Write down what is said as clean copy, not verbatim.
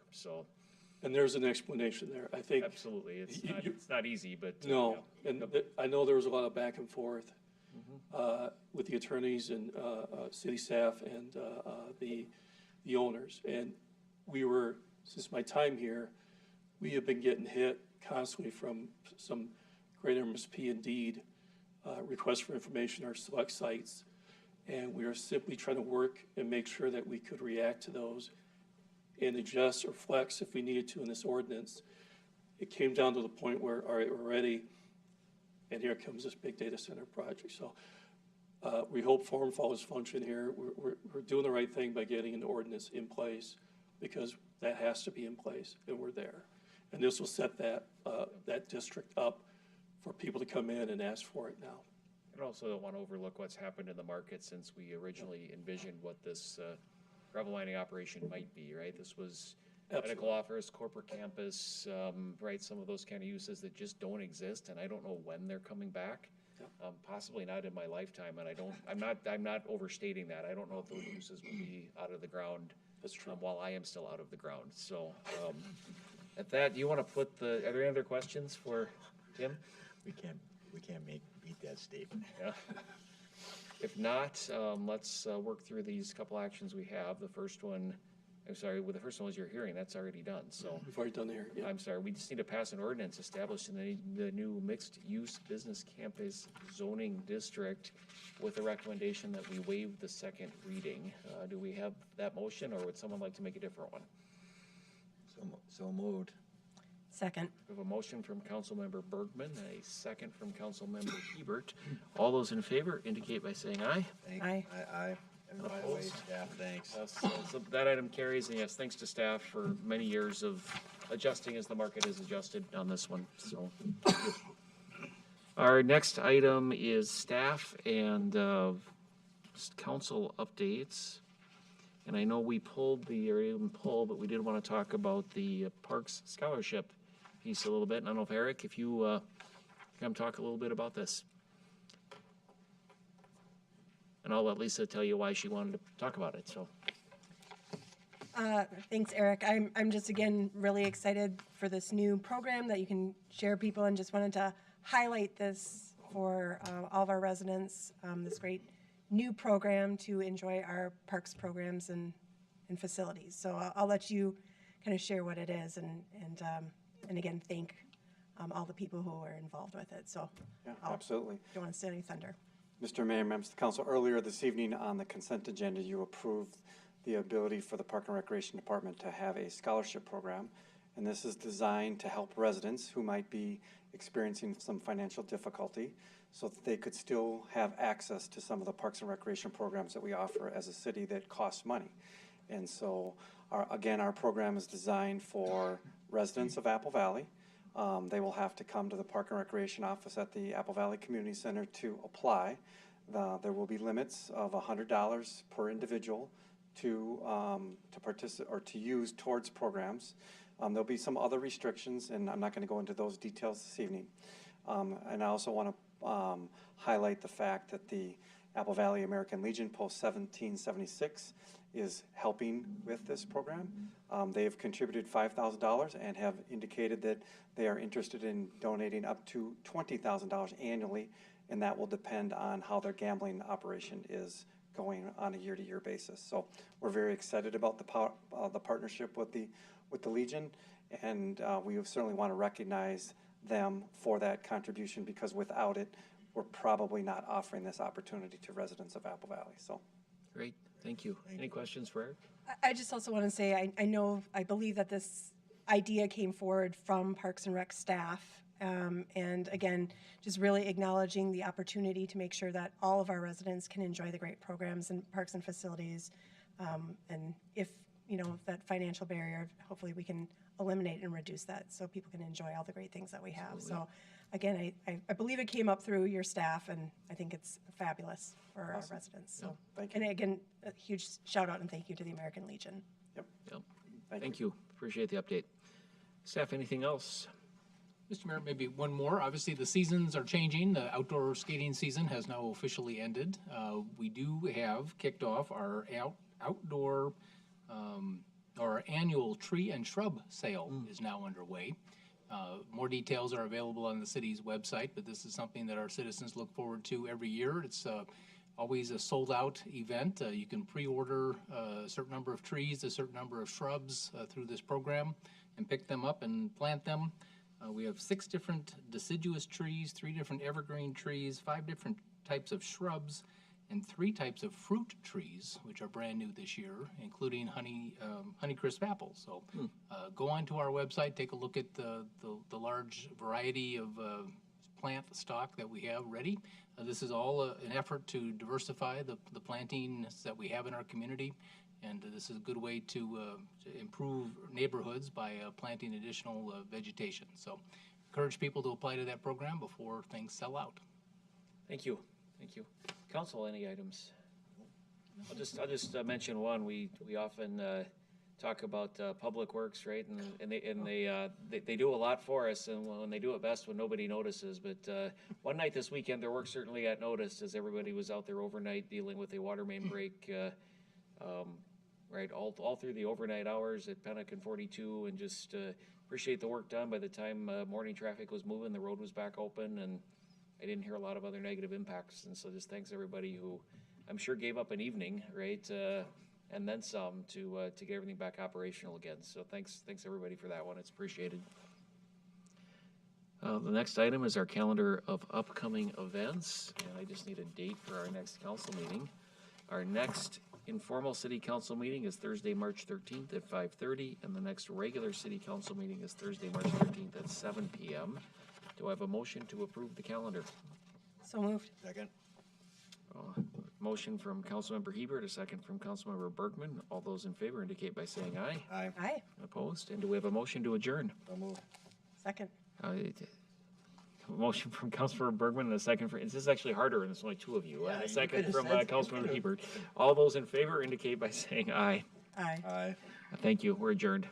before, so. And there's an explanation there. I think. Absolutely. It's not easy, but. No, yeah. and I know there was a lot of back and forth with the attorneys and city staff and the owners. And we were, since my time here, we have been getting hit constantly from some great MSP Indeed requests for information or select sites. And we are simply trying to work and make sure that we could react to those and adjust or flex if we needed to in this ordinance. It came down to the point where, all right, we're ready, and here comes this big data center project. So we hope form follows function here. We're doing the right thing by getting an ordinance in place because that has to be in place, and we're there. And this will set that district up for people to come in and ask for it now. And also don't want to overlook what's happened in the market since we originally envisioned what this gravel mining operation might be, right? This was medical office, corporate campus, right? Some of those kind of uses that just don't exist, and I don't know when they're coming back. Yeah. Possibly not in my lifetime, and I'm not overstating that. I don't know if those uses will be out of the ground. That's true. While I am still out of the ground. So at that, do you want to put are there any other questions for Tim? We can't beat that statement. Yeah. If not, let's work through these couple actions we have. The first one, I'm sorry, well, the first one was your hearing. That's already done. So We've already done the hearing. Yeah. I'm sorry. We just need to pass an ordinance establishing the new mixed-use business campus zoning district with a recommendation that we waive the second reading. Do we have that motion, or would someone like to make a different one? So moved. Second. We have a motion from Councilmember Bergman, a second from Councilmember Hebert. All those in favor indicate by saying aye. Aye. Aye. And by the way, staff, thanks. So that item carries, and yes, thanks to staff for many years of adjusting as the market has adjusted on this one, so. Our next item is staff and council updates. And I know we pulled but we did want to talk about the Parks Scholarship piece a little bit. And I don't know if Eric, if you come talk a little bit about this. And I'll let Lisa tell you why she wanted to talk about it, so. Thanks, Eric. I'm just, again, really excited for this new program that you can share people, and just wanted to highlight this for all of our residents, this great new program to enjoy our parks programs and facilities. So I'll let you kind of share what it is and again, thank all the people who are involved with it. So yeah, absolutely. Don't want to steal any thunder. Mr. Mayor, members of the council, earlier this evening on the consent agenda, you approved the ability for the Park and Recreation Department to have a scholarship program. And this is designed to help residents who might be experiencing some financial difficulty so that they could still have access to some of the Parks and Recreation programs that we offer as a city that costs money. And so, again, our program is designed for residents of Apple Valley. They will have to come to the Park and Recreation office at the Apple Valley Community Center to apply. There will be limits of $100 per individual to participate or to use towards programs. There'll be some other restrictions, and I'm not going to go into those details this evening. And I also want to highlight the fact that the Apple Valley American Legion Post 1776 is helping with this program. They have contributed $5,000 and have indicated that they are interested in donating up to $20,000 annually, and that will depend on how their gambling operation is going on a year-to-year basis. So we're very excited about the partnership with the Legion, and we certainly want to recognize them for that contribution, because without it, we're probably not offering this opportunity to residents of Apple Valley. So, great, thank you. Any questions for Eric? I just also want to say, I believe that this idea came forward from Parks and Rec staff. And again, just really acknowledging the opportunity to make sure that all of our residents can enjoy the great programs and parks and facilities. And if, that financial barrier, hopefully we can eliminate and reduce that so people can enjoy all the great things that we have. Absolutely. So again, I believe it came up through your staff, and I think it's fabulous for our residents. So, thank you. And again, a huge shout out and thank you to the American Legion. Yep. Thank you. Appreciate the update. Staff, anything else? Mr. Mayor, maybe one more. Obviously, the seasons are changing. The outdoor skating season has now officially ended. We do have kicked off our outdoor Our annual tree and shrub sale is now underway. More details are available on the city's website, but this is something that our citizens look forward to every year. It's always a sold-out event. You can pre-order a certain number of trees, a certain number of shrubs through this program and pick them up and plant them. We have 6 different deciduous trees, 3 different evergreen trees, 5 different types of shrubs, and 3 types of fruit trees, which are brand new this year, including Honeycrisp apples. So go onto our website, take a look at the large variety of plant stock that we have ready. This is all an effort to diversify the plantings that we have in our community, and this is a good way to improve neighborhoods by planting additional vegetation. So encourage people to apply to that program before things sell out. Thank you, thank you. Council, any items? I'll just mention one. We often talk about Public Works, right? And they do a lot for us, and when they do it best when nobody notices. But one night this weekend, their work certainly got noticed as everybody was out there overnight dealing with a water main break, right, all through the overnight hours at Pennock and 42, and just appreciate the work done. By the time morning traffic was moving, the road was back open, and I didn't hear a lot of other negative impacts. And so just thanks everybody who I'm sure gave up an evening, right, and then some to get everything back operational again. So thanks everybody for that one. It's appreciated. The next item is our calendar of upcoming events, and I just need a date for our next council meeting. Our next informal city council meeting is Thursday, March 13th at 5:30, and the next regular city council meeting is Thursday, March 13th at 7 p.m. Do I have a motion to approve the calendar? So moved. Second? Motion from Councilmember Hebert, a second from Councilmember Bergman. All those in favor indicate by saying aye. Aye. Aye. Opposed? And do we have a motion to adjourn? So move. Second. A motion from Councilmember Bergman and a second from, this is actually harder, and there's only 2 of you. Yeah, And a you second could've from said- Councilmember Hebert. All those in favor indicate by saying aye. Aye. Aye. Thank you. We're adjourned.